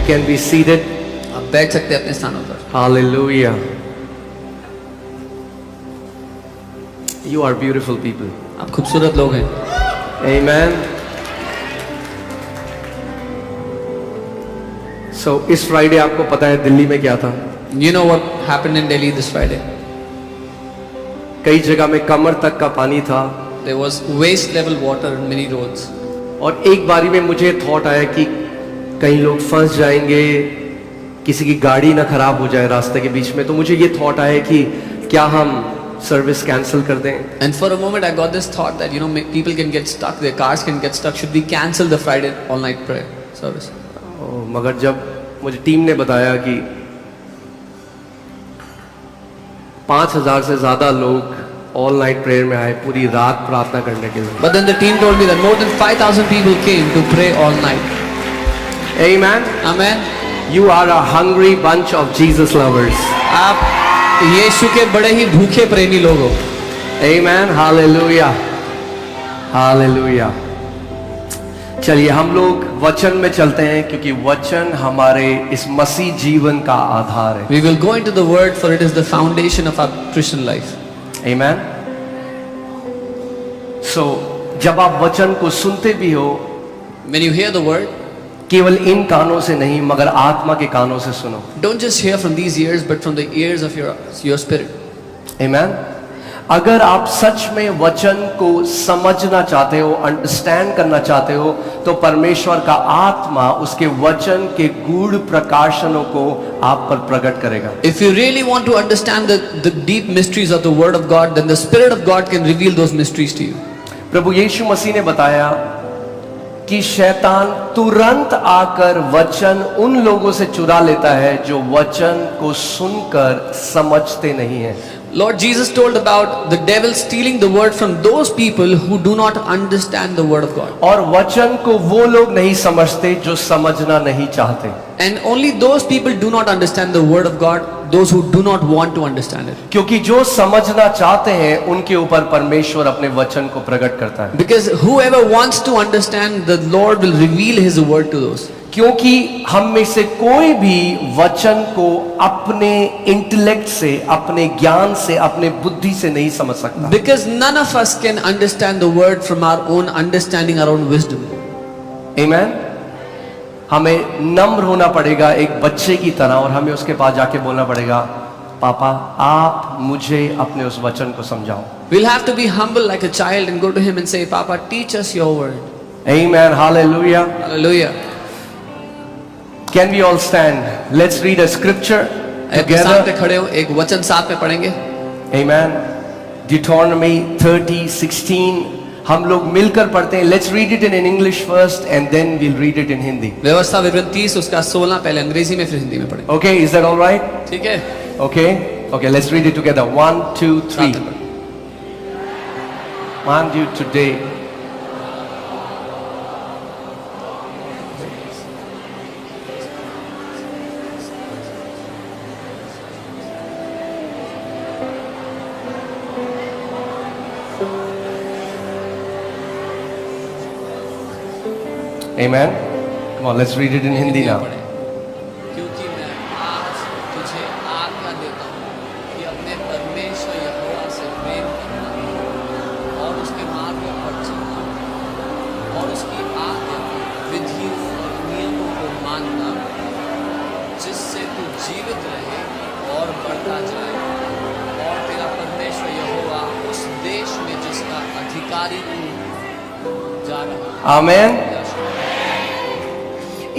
can be seated. आप बैठ सकते हैं अपने स्थानों पर। Hallelujah. You are beautiful people. आप खूबसूरत लोग हैं। Amen. So इस फ्राइडे आपको पता है दिल्ली में क्या था? You know what happened in Delhi this Friday? कई जगह में कमर तक का पानी था There was waist level water in many roads. और एक बारी में मुझे थॉट आया कि कहीं लोग फंस जाएंगे, किसी की गाड़ी ना खराब हो जाए रास्ते के बीच में। तो मुझे ये थॉट आया कि क्या हम सर्विस कैंसिल कर दें। And for a moment I got this thought that people can get stuck, their cars can get stuck. Should we cancel the Friday all night prayer service? मगर जब मुझे टीम ने बताया कि 5,000 से ज्यादा लोग ऑल नाइट प्रेयर में आए, पूरी रात प्रार्थना करने के लिए। But then the team told me that more than 5,000 people came to pray all night. Amen. Amen. You are a hungry bunch of Jesus lovers. आप यीशु के बड़े ही भूखे प्रेमी लोग हो। Amen. Hallelujah. Hallelujah. चलिए हम लोग वचन में चलते हैं क्योंकि वचन हमारे इस मसीह जीवन का आधार है। We will go into the word for it is the foundation of our Christian life. Amen. So जब आप वचन को सुनते भी हो, When you hear the word, केवल इन कानों से नहीं मगर आत्मा के कानों से सुनो। don't just hear from these ears but from the ears of your spirit. Amen. अगर आप सच में वचन को समझना चाहते हो, अंडरस्टैंड करना चाहते हो, तो परमेश्वर का आत्मा उसके वचन के गूढ़ प्रकाशनों को आप पर प्रकट करेगा। If you really want to understand the deep mysteries of the word of God, then the Spirit of God can reveal those mysteries to you. प्रभु यीशु मसीह ने बताया कि शैतान तुरंत आकर वचन उन लोगों से चुरा लेता है जो वचन को सुनकर समझते नहीं हैं। Lord Jesus told about the devil stealing the word from those people who do not understand the word of God. और वचन को वो लोग नहीं समझते जो समझना नहीं चाहते। And only those people do not understand the word of God, those who do not want to understand it. क्योंकि जो समझना चाहते हैं उनके ऊपर परमेश्वर अपने वचन को प्रकट करता है। Because whoever wants to understand, the Lord will reveal His word to those. क्योंकि हम में से कोई भी वचन को अपने इंटेलेक्ट से, अपने ज्ञान से, अपने बुद्धि से नहीं समझ सकता। Because none of us can understand the word from our own understanding, our own wisdom. Amen. हमें नम्र होना पड़ेगा एक बच्चे की तरह और हमें उसके पास जाके बोलना पड़ेगा, पापा आप मुझे अपने उस वचन को समझाओ। We'll have to be humble like a child and go to Him and say, Papa, teach us your word. Amen. Hallelujah. Hallelujah. Can we all stand? Let's read a scripture अपने साथ पे together. खड़े हो, एक वचन साथ में पढ़ेंगे। Amen. Deuteronomy 30:16 हम लोग मिलकर पढ़ते हैं। Let's read it in English first and then we'll read it in Hindi. व्यवस्था विवरण 30 उसका 16 पहले अंग्रेजी में फिर हिंदी में पढ़ेंगे। Okay, is that all right? ठीक है? Okay. Okay, let's read it together. 1, 2, 3. साथ में पढ़ेंगे। Command you today. Amen. Come on, let's read it in Hindi now. क्योंकि मैं आज तुझे आज्ञा देता हूँ कि अपने परमेश्वर यहोवा से प्रेम करना और उसके मार्गों पर चलना और उसकी आज्ञा, विधियों और नियमों को मानना, जिससे तू जीवित रहे और बढ़ता जाए और तेरा परमेश्वर यहोवा उस देश में जिसका अधिकारी तू जा रहा Amen.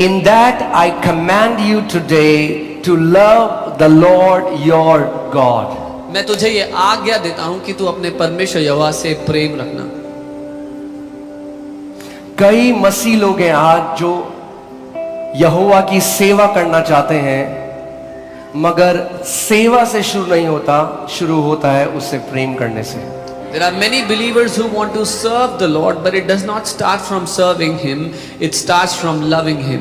In that I command you today to love the Lord your God. मैं तुझे ये आज्ञा देता हूं कि तू अपने परमेश्वर यहोवा से प्रेम रखना। कई मसीह लोग हैं आज जो यहोवा की सेवा करना चाहते हैं, मगर सेवा से शुरू नहीं होता, शुरू होता है उससे प्रेम करने से। There are many believers who want to serve the Lord, but it does not start from serving Him, it starts from loving Him.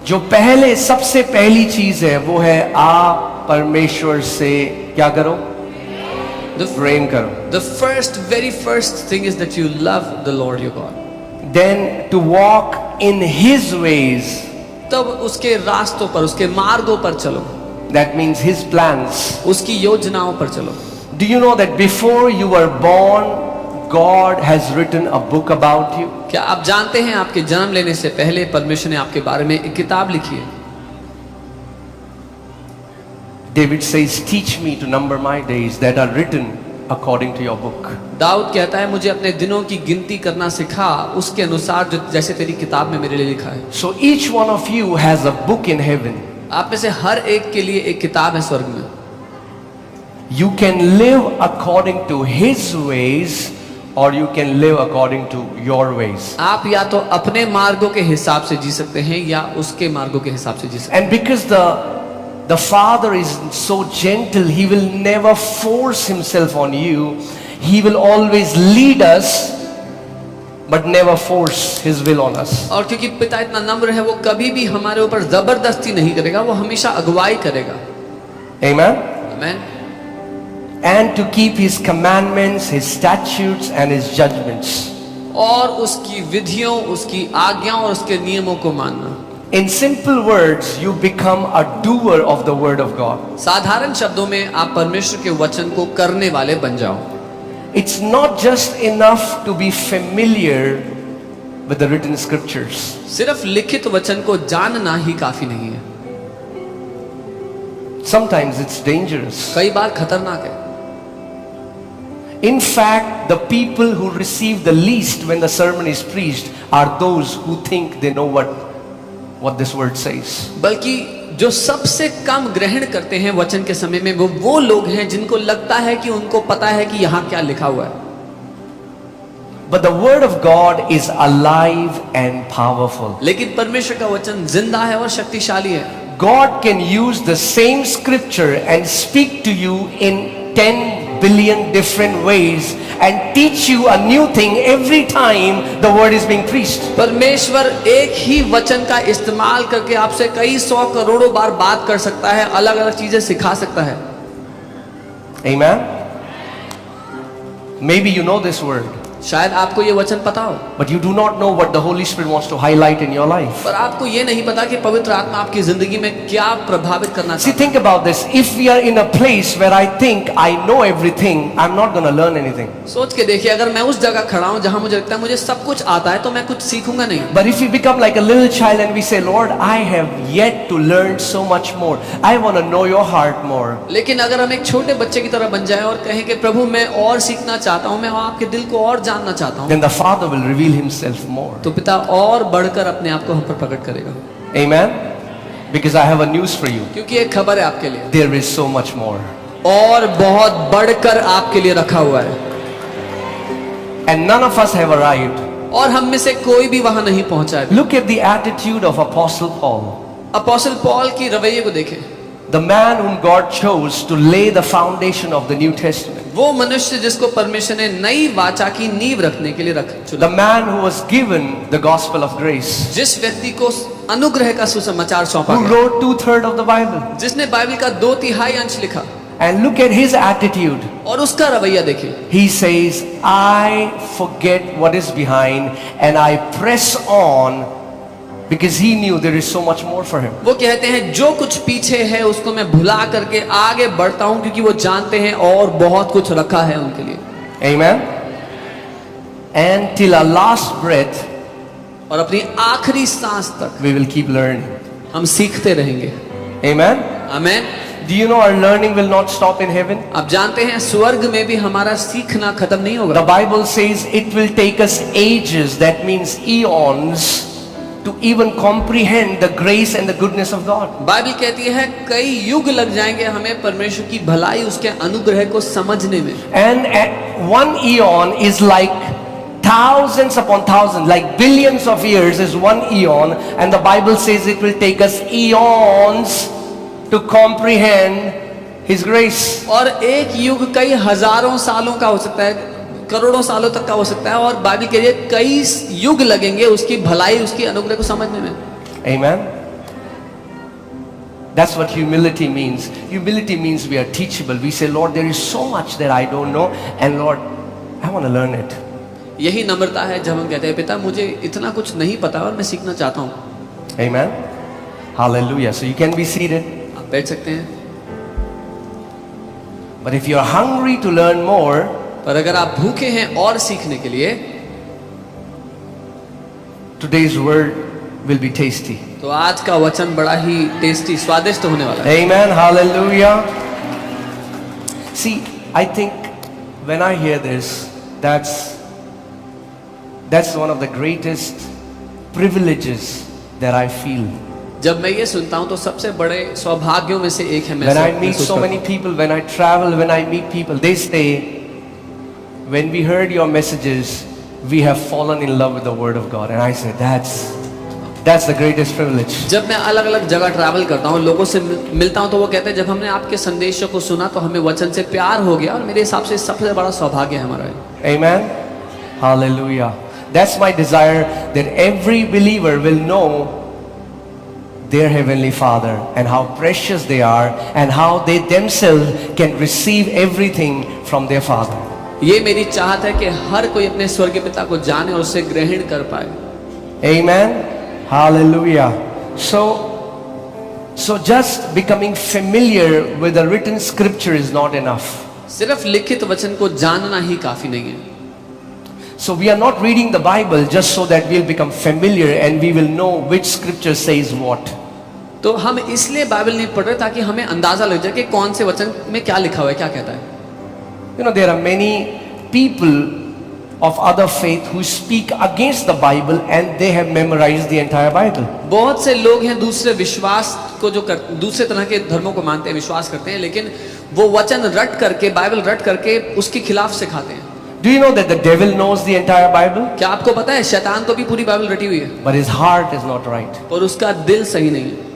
जो पहले सबसे पहली चीज है वो है आप परमेश्वर से क्या करो? प्रेम करो। The very first thing is that you love the Lord your God. Then to walk in His ways तब उसके रास्तों पर, उसके मार्गों पर चलो, That means His plans. उसकी योजनाओं पर चलो। Do you know that before you were born, God has written a book about you? क्या आप जानते हैं आपके जन्म लेने से पहले परमेश्वर ने आपके बारे में एक किताब लिखी है? David says, teach me to number my days that are written according to your book. Dawood कहता है मुझे अपने दिनों की गिनती करना सिखा उसके अनुसार जो जैसे तेरी किताब में मेरे लिए लिखा है। So each one of you has a book in heaven. आप में से हर एक के लिए एक किताब है स्वर्ग में। You can live according to His ways or you can live according to your ways. आप या तो अपने मार्गों के हिसाब से जी सकते हैं या उसके मार्गों के हिसाब से जी सकते And because the Father is so gentle, He will never force Himself on you. He will always lead us, but never force His will on us. हैं। और क्योंकि पिता इतना नम्र है, वो कभी भी हमारे ऊपर जबरदस्ती नहीं करेगा, वो हमेशा अगुवाई करेगा। Amen? आमीन। And to keep His commandments, His statutes and His judgments. और उसकी विधियों, उसकी आज्ञाओं और उसके नियमों को मानना। In simple words, you become a doer of the word of God. साधारण शब्दों में आप परमेश्वर के वचन को करने वाले बन जाओ। It's not just enough to be familiar with the written scriptures. सिर्फ लिखित वचन को जानना ही काफी नहीं है। Sometimes it's dangerous. कई बार खतरनाक है। In fact, the people who receive the least when the sermon is preached are those who think they know what this word says. बल्कि जो सबसे कम ग्रहण करते हैं वचन के समय में वो लोग हैं जिनको लगता है कि उनको पता है कि यहाँ क्या लिखा हुआ है। But the word of God is alive and powerful. लेकिन परमेश्वर का वचन जिंदा है और शक्तिशाली है। God can use the same scripture and speak to you in 10 billion different ways and teach you a new thing every time the word is being preached. परमेश्वर एक ही वचन का इस्तेमाल करके आपसे कई सौ करोड़ों बार बात कर सकता है, अलग अलग चीजें सिखा सकता है। Amen? Maybe you know this word, शायद आपको ये वचन पता हो, but you do not know what the Holy Spirit wants to highlight in your life. पर आपको ये नहीं पता कि पवित्र आत्मा आपकी जिंदगी में क्या प्रभावित करना See, चाहता है। think about this. If we are in a place where I think I know everything, I'm not going to learn anything. सोच के देखिए, अगर मैं उस जगह खड़ा हूँ जहां मुझे लगता है मुझे सब कुछ आता है, तो मैं कुछ सीखूंगा नहीं। But if we become like a little child and we say, Lord, I have yet to learn so much more. I want to know your heart more. लेकिन अगर हम एक छोटे बच्चे की तरह बन जाए और कहें कि प्रभु मैं और सीखना चाहता हूँ, मैं आपके दिल को और जानना चाहता हूँ, Then the Father will reveal Himself more. तो पिता और बढ़कर अपने आप को हम पर प्रकट करेगा। Amen? Because I have a news for you. क्योंकि एक खबर है आपके लिए, There is so much more. और बहुत बढ़कर आपके लिए रखा हुआ है। And none of us have arrived. और हम में से कोई भी वहां नहीं पहुंचा है। Look at the attitude of Apostle Paul. Apostle Paul की रवैये को देखें। The man whom God chose to lay the foundation of the New Testament. वो मनुष्य जिसको परमेश्वर ने नई वाचा की नींव रखने के लिए चुना। The man who was given the gospel of grace. जिस व्यक्ति को अनुग्रह का सुसमाचार सौंपा Who गया, wrote 2/3 of the Bible. जिसने बाइबल का 2/3 अंश लिखा, And look at his attitude. और उसका रवैया देखिए। He says, I forget what is behind and I press on, because he knew there is so much more for him. वो कहते हैं जो कुछ पीछे है उसको मैं भुला करके आगे बढ़ता हूं, क्योंकि वो जानते हैं और बहुत कुछ रखा है उनके लिए। Amen? And till our last breath, और अपनी आखिरी सांस तक we will keep learning. हम सीखते रहेंगे। Amen? आमीन। Do you know our learning will not stop in heaven? आप जानते हैं स्वर्ग में भी हमारा सीखना खत्म नहीं The होगा। Bible says it will take us ages, that means eons, to even comprehend the grace and the goodness of God. Bible कहती है कई युग लग जाएंगे हमें परमेश्वर की भलाई, उसके अनुग्रह को समझने में। And one eon is like thousands upon thousands, like billions of years is one eon, and the Bible says it will take us eons to comprehend His grace. और एक युग कई हजारों सालों का हो सकता है, करोड़ों सालों तक का हो सकता है, और बाइबल के लिए कई युग लगेंगे उसकी भलाई, उसकी अनुग्रह को समझने में। Amen? That's what humility means. Humility means we are teachable. We say, Lord, there is so much that I don't know, and Lord, I want to learn it. यही नम्रता है जब हम कहते हैं पिता मुझे इतना कुछ नहीं पता और मैं सीखना चाहता हूँ। Amen? Hallelujah. So you can be seated. आप बैठ सकते हैं। But if you're hungry to learn more, पर अगर आप भूखे हैं और सीखने के लिए, today's word will be tasty. तो आज का वचन बड़ा ही टेस्टी, स्वादिष्ट होने वाला है। Amen. Hallelujah. See, I think when I hear this, that's one of the greatest privileges that I feel. जब मैं ये सुनता हूँ तो सबसे बड़े सौभाग्यों में से एक है। When I meet so many people, when I travel, when I meet people, they say, when we heard your messages, we have fallen in love with the word of God. And I say, that's the greatest privilege. जब मैं अलग अलग जगह travel करता हूँ, लोगों से मिलता हूँ, तो वो कहते हैं जब हमने आपके संदेशों को सुना तो हमें वचन से प्यार हो गया, और मेरे हिसाब से सबसे बड़ा सौभाग्य है हमारा। Amen. Hallelujah. That's my desire, that every believer will know their heavenly Father and how precious they are and how they themselves can receive everything from their Father. ये मेरी चाहत है कि हर कोई अपने स्वर्गीय पिता को जाने और उसे ग्रहण कर पाए। Amen. Hallelujah. So just becoming familiar with the written scripture is not enough. सिर्फ लिखित वचन को जानना ही काफी नहीं है। So we are not reading the Bible just so that we'll become familiar and we will know which scripture says what. तो हम इसलिए बाइबल नहीं पढ़ रहे ताकि हमें अंदाजा लग जाए कि कौन से वचन में क्या लिखा हुआ है, क्या कहता है। You know, there are many people of other faith who speak against the Bible and they have memorized the entire Bible. बहुत से लोग हैं दूसरे विश्वास को जो दूसरे तरह के धर्मों को मानते हैं, विश्वास करते हैं, लेकिन वो वचन रट करके, बाइबल रट करके उसके खिलाफ सिखाते हैं। Do you know that the devil knows the entire Bible? क्या आपको पता है शैतान को भी पूरी बाइबल रटी हुई है, But his heart is not right. और उसका दिल सही नहीं है।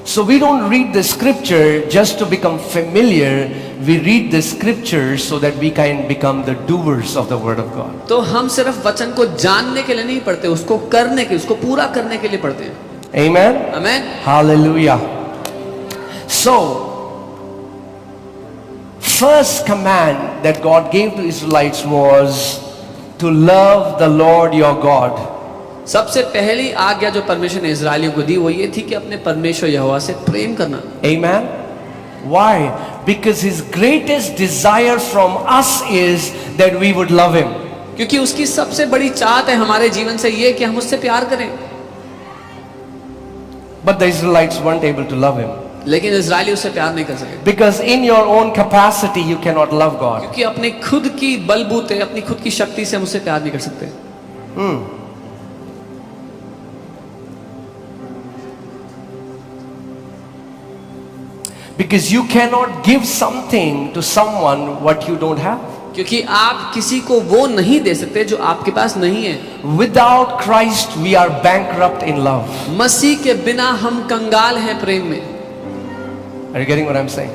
So we don't read the scripture just to become familiar. We read the scripture so that we can become the doers of the word of God. तो हम सिर्फ वचन को जानने के लिए नहीं पढ़ते, उसको करने के, उसको पूरा करने के लिए पढ़ते हैं। Amen. Amen. Hallelujah. So first command that God gave to Israelites was to love the Lord your God. सबसे पहली आज्ञा जो परमेश्वर ने इजरायलियों को दी वो ये थी कि अपने परमेश्वर यहोवा से प्रेम करना। Amen. Why? Because his greatest desire from us is that we would love him. क्योंकि उसकी सबसे बड़ी चाहत है हमारे जीवन से ये कि हम उससे प्यार करें। But the Israelites weren't able to love him. लेकिन इजरायली उससे प्यार नहीं कर सके। Because in your own capacity you cannot love God. क्योंकि अपने खुद की बलबूते, अपनी खुद की शक्ति से हम उससे प्यार नहीं कर सकते। Because you cannot give something to someone what you don't have. क्योंकि आप किसी को वो नहीं दे सकते जो आपके पास नहीं है। Without Christ we are bankrupt in love. मसीह के बिना हम कंगाल हैं प्रेम में। Are you getting what I'm saying?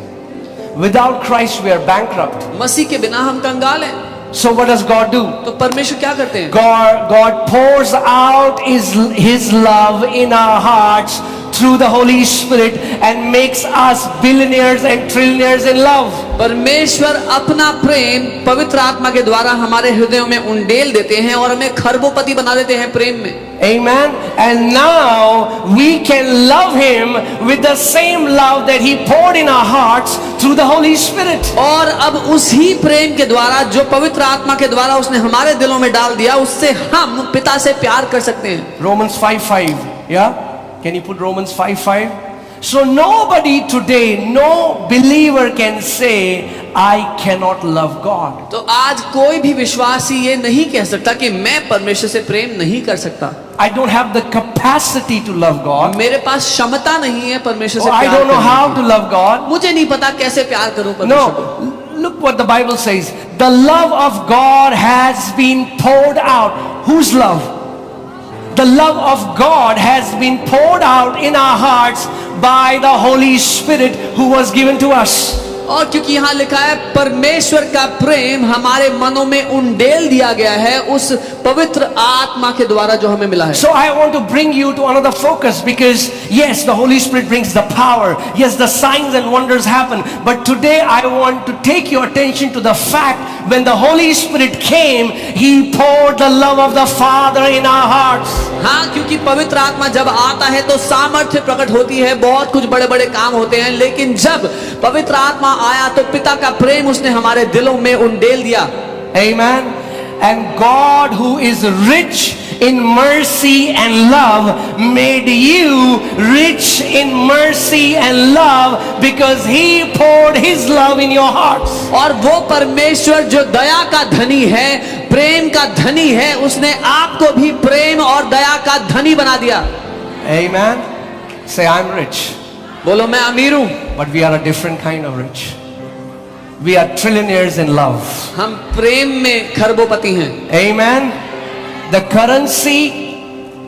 Without Christ we are bankrupt. मसीह के बिना हम कंगाल हैं। So what does God do? तो परमेश्वर क्या करते हैं? God pours out his love in our hearts through the Holy Spirit and makes us billionaires and trillionaires in love. परमेश्वर अपना प्रेम पवित्र आत्मा के द्वारा हमारे हृदयों में उंडेल देते हैं और हमें खरबोपति बना देते हैं प्रेम में। Amen. And now we can love him with the same love that he poured in our hearts through the Holy Spirit. और अब उसी प्रेम के द्वारा जो पवित्र आत्मा के द्वारा उसने हमारे दिलों में डाल दिया, उससे हम पिता से प्यार कर सकते हैं। Romans 5:5. Yeah? Can you put Romans 5:5? So nobody today, no believer can say I cannot love God. तो आज कोई भी विश्वासी ये नहीं कह सकता कि मैं परमेश्वर से प्रेम नहीं कर सकता। I don't have the capacity to love God. मेरे पास क्षमता नहीं है परमेश्वर से I प्यार don't know करने how की। to love God. मुझे नहीं पता कैसे प्यार करूं परमेश्वर को। No, look what the Bible says. The love of God has been poured out. Whose love? The love of God has been poured out in our hearts by the Holy Spirit who was given to us. और क्योंकि यहाँ लिखा है परमेश्वर का प्रेम हमारे मनों में उंडेल दिया गया है उस पवित्र आत्मा के द्वारा जो हमें मिला है। So I want to bring you to another focus, because yes, the Holy Spirit brings the power. Yes, the signs and wonders happen. But today I want to take your attention to the fact when the Holy Spirit came, He poured the love of the Father in our hearts. हाँ, क्योंकि पवित्र आत्मा जब आता है तो सामर्थ्य प्रकट होती है, बहुत कुछ बड़े बड़े काम होते हैं, लेकिन जब पवित्र आत्मा आया तो पिता का प्रेम उसने हमारे दिलों में उंडेल दिया। Amen. And God, who is rich in mercy and love, made you rich in mercy and love because He poured His love in your hearts. और वो परमेश्वर जो दया का धनी है, प्रेम का धनी है, उसने आपको भी प्रेम और दया का धनी बना दिया। Amen. Say, I'm rich. बोलो मैं अमीर हूं, But we are a different kind of rich. We are trillionaires in love. हम प्रेम में खरबोपति हैं। Amen. The currency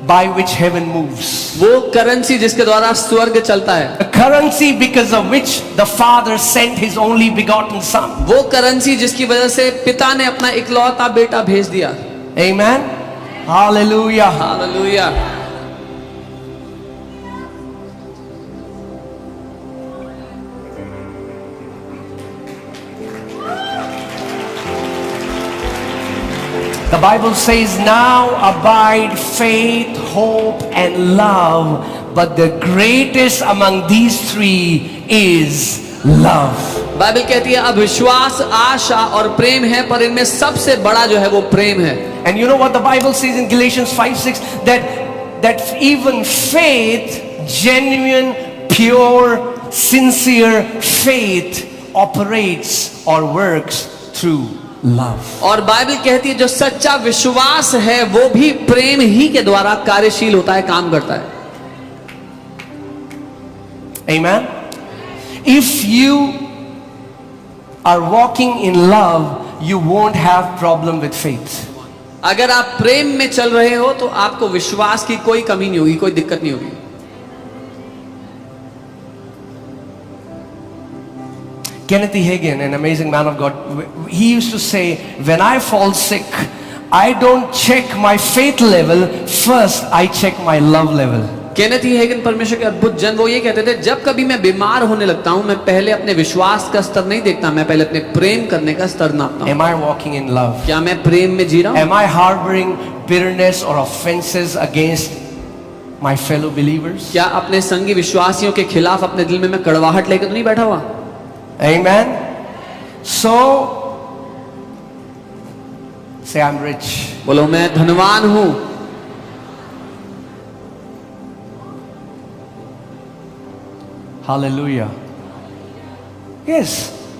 by which heaven moves. वो करेंसी जिसके द्वारा स्वर्ग चलता है, The currency because of which the Father sent His only begotten Son. वो करेंसी जिसकी वजह से पिता ने अपना इकलौता बेटा भेज दिया। Amen. Hallelujah. Hallelujah. The Bible says, now abide faith, hope, and love, but the greatest among these three is love. Bible कहती है अब विश्वास, आशा और प्रेम है, पर इनमें सबसे बड़ा जो है वो प्रेम है। And you know what the Bible says in Galatians 5:6, that even faith, genuine, pure, sincere faith operates or works through love. और बाइबल कहती है जो सच्चा विश्वास है वो भी प्रेम ही के द्वारा कार्यशील होता है, काम करता है। Amen. If you are walking in love, you won't have problem with faith. अगर आप प्रेम में चल रहे हो तो आपको विश्वास की कोई कमी नहीं होगी, कोई दिक्कत नहीं होगी। Kenneth E. Hagin, an amazing man of God, he used to say, when I fall sick, I don't check my faith level, first I check my love level. Kenneth E Hagin परमेश्वर के अद्भुत जन, वो ये कहते थे जब कभी मैं बीमार होने लगता हूं मैं पहले अपने विश्वास का स्तर नहीं देखता, मैं पहले अपने प्रेम करने का स्तर नापता हूं। Am I walking in love? क्या मैं प्रेम में जी रहा हूं? Am I harboring bitterness or offenses against my fellow believers? क्या अपने संगी विश्वासियों के खिलाफ अपने दिल में मैं कड़वाहट लेकर तो नहीं बैठा हुआ? Amen. So say, I'm rich. बोलो मैं धनवान हूं। Hallelujah. Yes.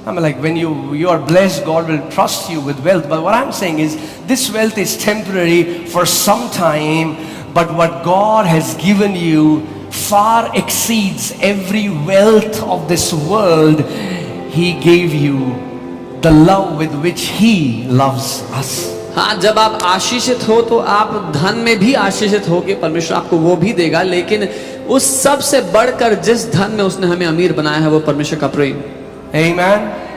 I mean, like when you are blessed, God will trust you with wealth. But what I'm saying is, this wealth is temporary for some time, but what God has given you far exceeds every wealth of this world. He gave you the love with which He loves us. हाँ, जब आप आशीषित हो तो आप धन में भी आशीषित हो के परमेश्वर आपको वो भी देगा, लेकिन उस सब से बढ़कर जिस धन में उसने हमें अमीर बनाया है वो परमेश्वर का प्रेम। Amen.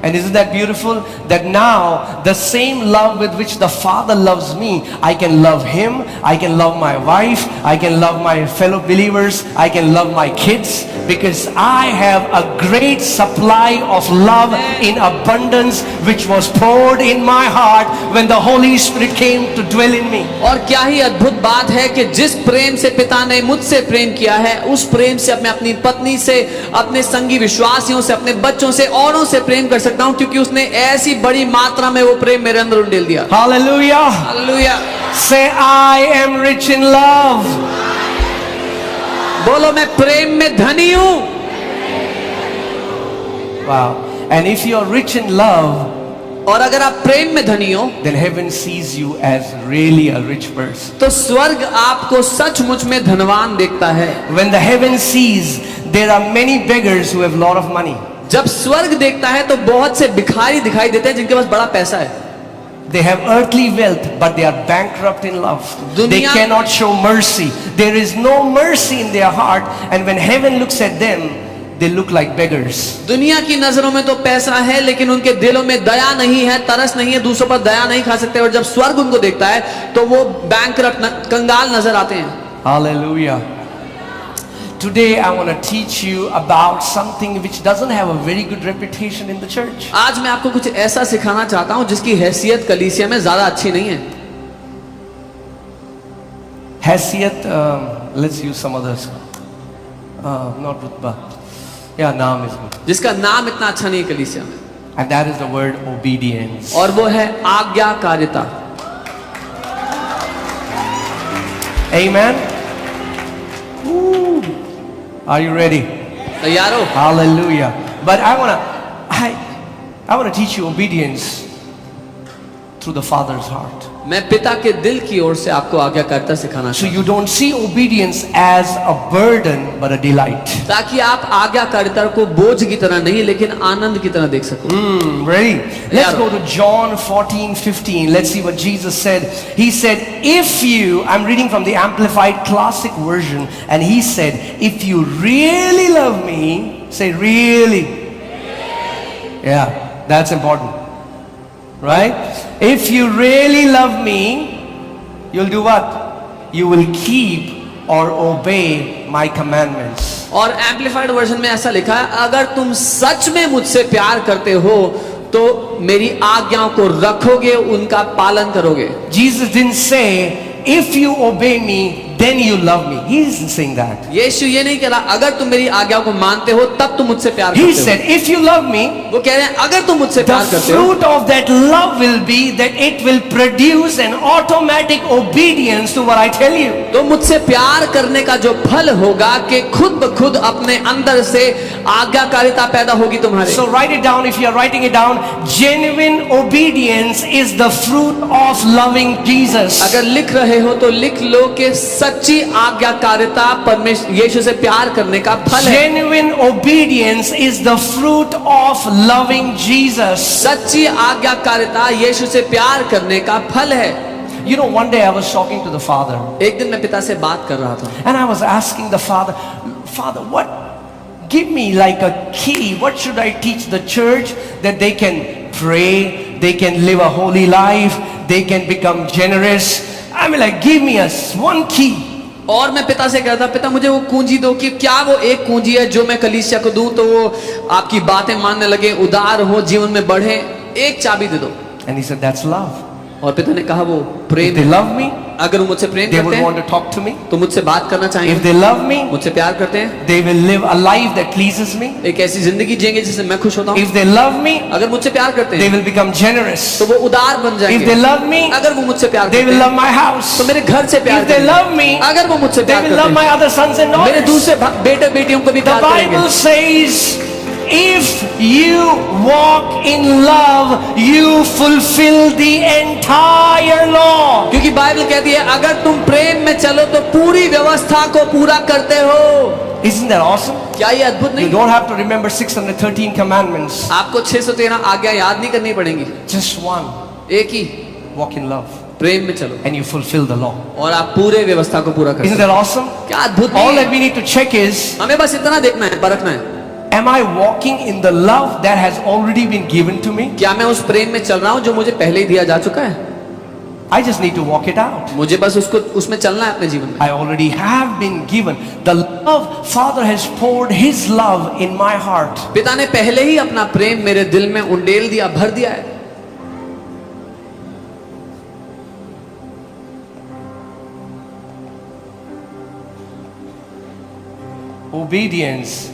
And isn't that beautiful? That now the same love with which the Father loves me, I can love Him, I can love my wife, I can love my fellow believers, I can love my kids, because I have a great supply of love in abundance which was poured in my heart when the Holy Spirit came to dwell in me. और क्या ही अद्भुत बात है कि जिस प्रेम से पिता ने मुझसे प्रेम किया है, उस प्रेम से मैं अपनी पत्नी से, अपने संगी विश्वासियों से, अपने बच्चों से, औरों से प्रेम कर सकता हूं, क्योंकि उसने ऐसी बड़ी मात्रा में वो प्रेम मेरे अंदर उंडेल दिया। Hallelujah. Hallelujah. Say, I am rich in love. बोलो मैं प्रेम में धनी हूं। Wow. And if you are rich in love, और अगर आप प्रेम में धनी हो then heaven sees you as really a rich person. तो स्वर्ग आपको सचमुच में धनवान देखता है। When the heaven sees, there are many beggars who have lot of money. जब स्वर्ग देखता है तो बहुत से भिखारी दिखाई देते हैं जिनके पास बड़ा पैसा है। They have earthly wealth, but they are bankrupt in love. They दुनिया- cannot show mercy. There is no mercy in their heart. And when heaven looks at them, they look like beggars. दुनिया की नजरों में तो पैसा है, लेकिन उनके दिलों में दया नहीं है, तरस नहीं है, दूसरों पर दया नहीं खा सकते। और जब स्वर्ग उनको देखता है तो वो बैंकरप्ट, कंगाल नजर आते हैं। Hallelujah. Today I want to teach you about something which doesn't have a very good reputation in the church. आज मैं आपको कुछ ऐसा सिखाना चाहता हूं जिसकी हैसियत कलीसिया में ज्यादा अच्छी नहीं है। हैसियत, let's use some others. Not rutba. Yeah, naam is good. जिसका नाम इतना अच्छा नहीं है कलीसिया में, And that is the word obedience. और वो है आज्ञाकारिता। Amen. Woo. Are you ready? तैयार हो? Hallelujah. But I want to teach you obedience through the Father's heart. मैं पिता के दिल की ओर से आपको आज्ञाकारिता सिखाना So चाहता you don't see obedience as a burden but a delight. हूं, ताकि आप आज्ञाकारिता को बोझ की तरह नहीं लेकिन आनंद की तरह देख सको। Ready? Let's Yeah. go to John 14:15. Let's see what Jesus said. He said, if you, I'm reading from the Amplified Classic Version, and he said, if you really love me, say really. Yeah, that's important. Right? If you really love me, you'll do what? You will keep or obey my commandments. और amplified version में ऐसा लिखा है, अगर तुम सच में मुझसे प्यार करते हो तो मेरी आज्ञाओं को रखोगे, उनका पालन करोगे। Jesus didn't say, if you obey me, then you love me. He isn't saying that. यीशु ये नहीं कह रहा अगर तुम मेरी आज्ञा को मानते हो तब तुम मुझसे प्यार He करते said, if you love me, हो। वो कह रहे हैं अगर तुम मुझसे the प्यार करते हो fruit of that love will be that it will produce an automatic obedience to what I tell you. तो मुझसे प्यार करने का जो फल होगा कि खुद ब खुद अपने अंदर से आज्ञाकारिता पैदा होगी तुम्हारे। So write it down. If you are writing it down, genuine obedience is the fruit of loving Jesus. अगर लिख रहे हो तो लिख लो कि सच्ची आज्ञाकारिता परमेश्वर यीशु से प्यार करने का फल है। Genuine obedience is the fruit of loving Jesus. सच्ची आज्ञाकारिता यीशु से प्यार करने का फल है। You know, one day I was talking to the Father, एक दिन मैं पिता से बात कर रहा था and I was asking the Father, Father, what? Give me like a key. What should I teach the church that they can pray, they can live a holy life, they can become generous? I mean, like, give me one key. और मैं पिता से कहता, पिता मुझे वो कुंजी दो कि क्या वो एक कुंजी है जो मैं कलीसिया को दूं तो वो आपकी बातें मानने लगे, उदार हो, जीवन में बढ़े, एक चाबी दे दो। And he said, that's love. और पिता ने कहा वो प्रेम If they है। love me, अगर वो मुझसे प्रेम they करते will हैं want to talk to me. तो मुझसे बात करना If चाहेंगे, they love me, मुझसे प्यार करते हैं, they will live a life that pleases me. एक ऐसी जिंदगी जिएंगे जिससे मैं खुश होता हूँ। If they love me, अगर मुझसे प्यार करते they हैं will become generous. तो वो उदार बन If they जाएंगे। love me, अगर वो मुझसे प्यार they करते will love हैं my house. तो मेरे घर से प्यार If they करेंगे। love me, अगर वो मुझसे they प्यार will love करते my हैं other sons and मेरे daughters. दूसरे बेटे बेटियों को भी The प्यार करेंगे। Bible says, if you walk in love, you fulfill the entire law. क्योंकि बाइबल कहती है अगर तुम प्रेम में चलो तो पूरी व्यवस्था को पूरा करते हो। Isn't that awesome? क्या ये अद्भुत You नहीं? don't have to remember 613 commandments. आपको 613 आज्ञा याद नहीं करनी पड़ेंगी, Just one. एक ही, Walk in love. प्रेम में चलो And you fulfill the law. और आप पूरे व्यवस्था को पूरा कर Isn't सकते that awesome? हो। क्या अद्भुत All नहीं that है? we need to check is, हमें बस इतना देखना है, परखना है, am I walking in the love that has already been given to me? क्या मैं उस प्रेम में चल रहा हूँ जो मुझे पहले ही दिया जा चुका है। I just need to walk it out. मुझे बस उसको उसमें चलना है अपने जीवन में। I already have been given. The love, Father has poured His love in my heart. पिता ने पहले ही अपना प्रेम मेरे दिल में उंडेल दिया, भर दिया है। Obedience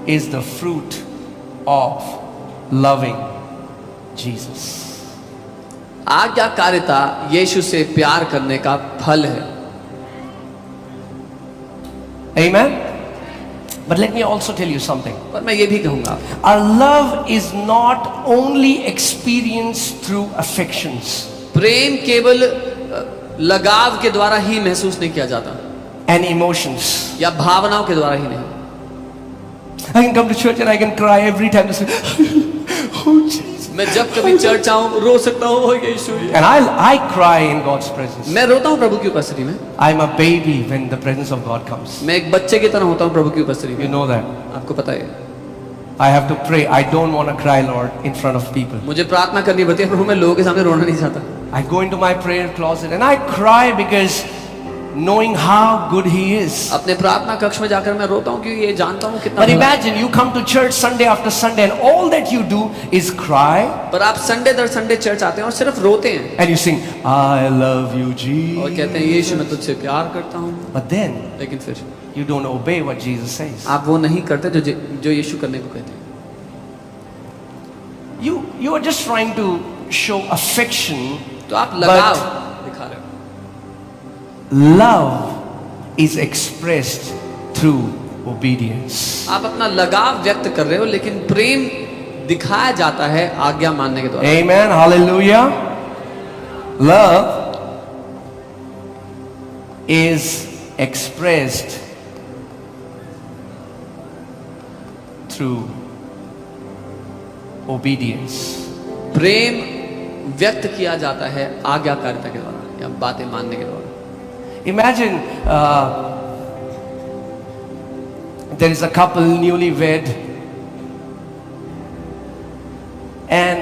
is the fruit of loving Jesus. आज्ञाकारिता यीशु से प्यार करने का फल है। Amen? But let me also tell you something. पर मैं ये भी कहूंगा, Our love is not only experienced through affections प्रेम केवल लगाव के द्वारा ही महसूस नहीं किया जाता and emotions. या भावनाओं के द्वारा ही नहीं। I can come to church and I can cry every time. To say, oh Jesus. मैं जब कभी चर्च आऊं रो सकता हूँ, "ओ यीशु।" And I cry in God's presence. मैं रोता हूँ प्रभु की उपस्थिति में। I'm a baby when the presence of God comes. मैं एक बच्चे की तरह होता हूँ प्रभु की उपस्थिति You में। know that. आपको पता है, I have to pray. I don't want to cry, Lord, in front of people. मुझे प्रार्थना करनी पड़ती है, प्रभु मैं लोगों के सामने रोना नहीं चाहता। I go into my prayer closet and I cry because knowing how good He is. अपने प्रार्थना कक्ष में जाकर मैं रोता हूँ क्योंकि ये जानता हूँ कितना But भला है। imagine you come to church Sunday after Sunday and all that you do is cry पर आप संडे दर संडे चर्च आते हैं और सिर्फ रोते हैं and you sing, I love you, और Jesus. कहते हैं यीशु मैं तुझसे प्यार करता हूँ, But then लेकिन फिर you don't obey what Jesus says. आप वो नहीं करते जो यीशु करने को कहते हैं। You are just trying to show affection. तो आप लगाव दिखा रहे हो। Love is expressed through obedience. आप अपना लगाव व्यक्त कर रहे हो, लेकिन प्रेम दिखाया जाता है आज्ञा मानने के द्वारा। Amen. Hallelujah. Love is expressed through obedience. प्रेम व्यक्त किया जाता है आज्ञाकारिता के द्वारा या बातें मानने के द्वारा। Imagine there is a couple newlywed and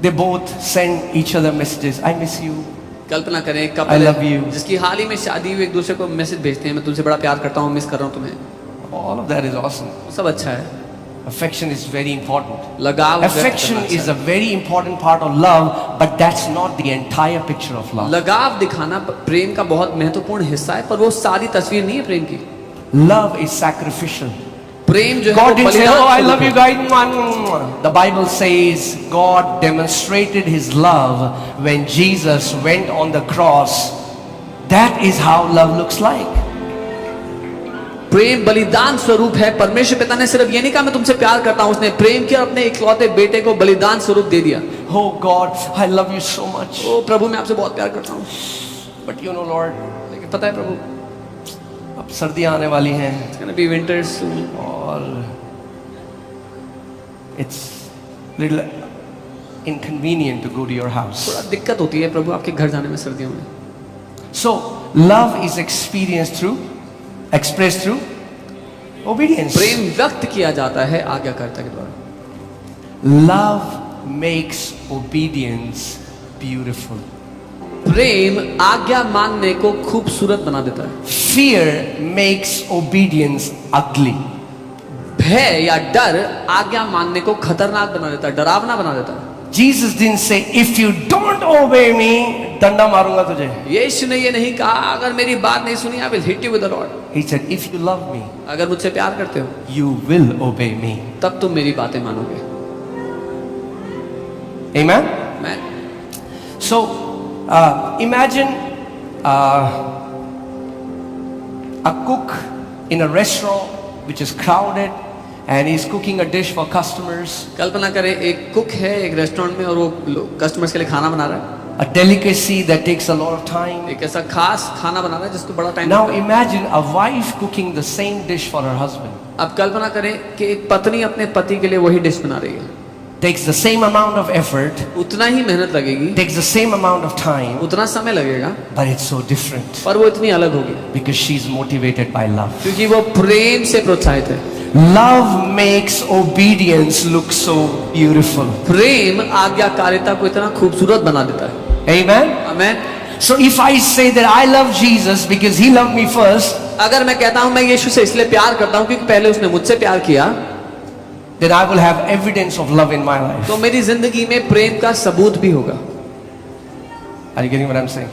they both send each other messages. I miss you. कल्पना करें एक I कपल love you. जिसकी हाल ही में शादी हुई, एक दूसरे को मैसेज भेजते हैं, मैं तुमसे बड़ा प्यार करता हूँ, मिस कर रहा हूँ तुम्हें। All of that is awesome. सब अच्छा है। Affection is very important. लगाव व्यक्त Affection करना is अच्छा a very important part of love, but that's not the entire picture of है। love. लगाव दिखाना प्रेम का बहुत महत्वपूर्ण हिस्सा है, पर वो सारी तस्वीर नहीं है प्रेम की। Love is sacrificial. प्रेम जो है God वो didn't say, बलिदान "Oh, I स्वरूप love you है। guys." Mwah, mwah. The Bible says God demonstrated His love when Jesus went on the cross. That is how love looks like. प्रेम बलिदान स्वरूप है। परमेश्वर पिता ने सिर्फ ये नहीं कहा मैं तुमसे प्यार करता हूँ, उसने प्रेम किया, अपने इकलौते बेटे को बलिदान स्वरूप दे दिया। Oh God, I love you so much. ओ प्रभु मैं आपसे बहुत प्यार करता हूँ, But you know, Lord, लेकिन पता है प्रभु अब सर्दियां आने वाली हैं it's gonna be winter soon। और it's little inconvenient to go to your house. थोड़ा दिक्कत होती है प्रभु आपके घर जाने में सर्दियों में। So love is expressed through obedience. प्रेम व्यक्त किया जाता है आज्ञाकारिता के द्वारा। Love makes obedience beautiful. प्रेम आज्ञा मानने को खूबसूरत बना देता है। Fear makes obedience ugly. भय या डर आज्ञा मानने को खतरनाक बना देता है, डरावना बना देता है। Jesus didn't say, "If you don't obey me, डंडा मारूंगा तुझे." यीशु ने ये नहीं कहा अगर मेरी बात नहीं सुनी I will hit you with the rod। He said, "If you love me, अगर मुझसे प्यार करते हो you will obey me." तब तुम मेरी बातें मानोगे। Amen. मैं So imagine a cook in a restaurant which is crowded and he's cooking a dish for customers, कल्पना करें एक कुक है एक रेस्टोरेंट में और वो कस्टमर्स के लिए खाना बना रहा है, a delicacy that takes a lot of time. एक ऐसा खास खाना बना रहा है जिसको बड़ा टाइम Now लगता है। imagine a wife cooking the same dish for her husband. अब कल्पना करें कि एक पत्नी अपने पति के लिए वही डिश बना रही है, Takes the same amount of effort, उतना ही मेहनत लगेगी, takes the same amount of time, उतना समय लगेगा, but it's so different पर वो इतनी अलग होगी because she's motivated by love. क्योंकि वो प्रेम से प्रोत्साहित है। Love makes obedience look so beautiful. प्रेम आज्ञाकारिता को इतना खूबसूरत बना देता है। Amen. Amen. So if I say that I love Jesus because he loved me first, अगर मैं कहता हूं मैं यीशु से इसलिए प्यार करता हूं क्योंकि पहले उसने मुझसे प्यार किया, then I will have evidence of love in my life. तो मेरी जिंदगी में प्रेम का सबूत भी होगा। Are you getting what I'm saying?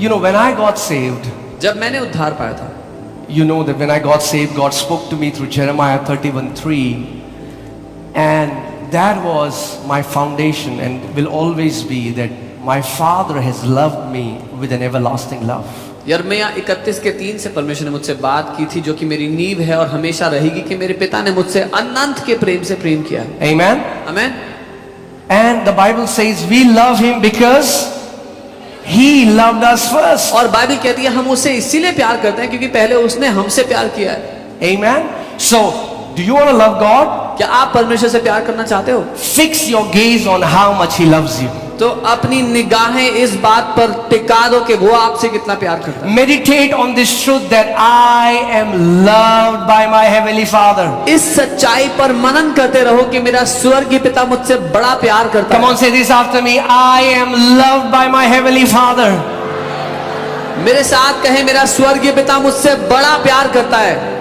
You know, when I got saved, जब मैंने उद्धार पाया था, you know that when I got saved, God spoke to me through Jeremiah 31:3, and that was my foundation and will always be that my Father has loved me with an everlasting love. यिर्मयाह 31:3 से परमेश्वर ने मुझसे बात की थी जो कि मेरी नींव है और हमेशा रहेगी कि मेरे पिता ने मुझसे अनंत के प्रेम से प्रेम किया है। Amen. Amen. And the Bible says we love him because he loved us first. और बाइबल कहती है हम उससे इसीलिए प्यार करते हैं क्योंकि पहले उसने हमसे प्यार किया है। Amen. So, do you want to love God? क्या आप परमेश्वर से प्यार करना चाहते हो? Fix your gaze on how much He loves you. तो अपनी निगाहें इस बात पर टिका दो कि वो आपसे कितना प्यार करता है। Meditate on this truth that I am loved by my Heavenly Father. इस सच्चाई पर मनन करते रहो कि मेरा स्वर्गीय पिता मुझसे बड़ा प्यार करता Come है। on, say this after me. I am loved by my Heavenly Father. मेरे साथ कहे मेरा स्वर्गीय पिता मुझसे बड़ा प्यार करता है।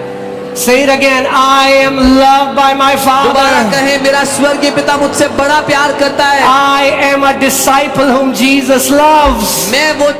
Say it again. I am loved by my दोबारा Father. कहे मेरा स्वर्गीय पिता मुझसे बड़ा प्यार करता है। I am a disciple whom Jesus loves. मैं वो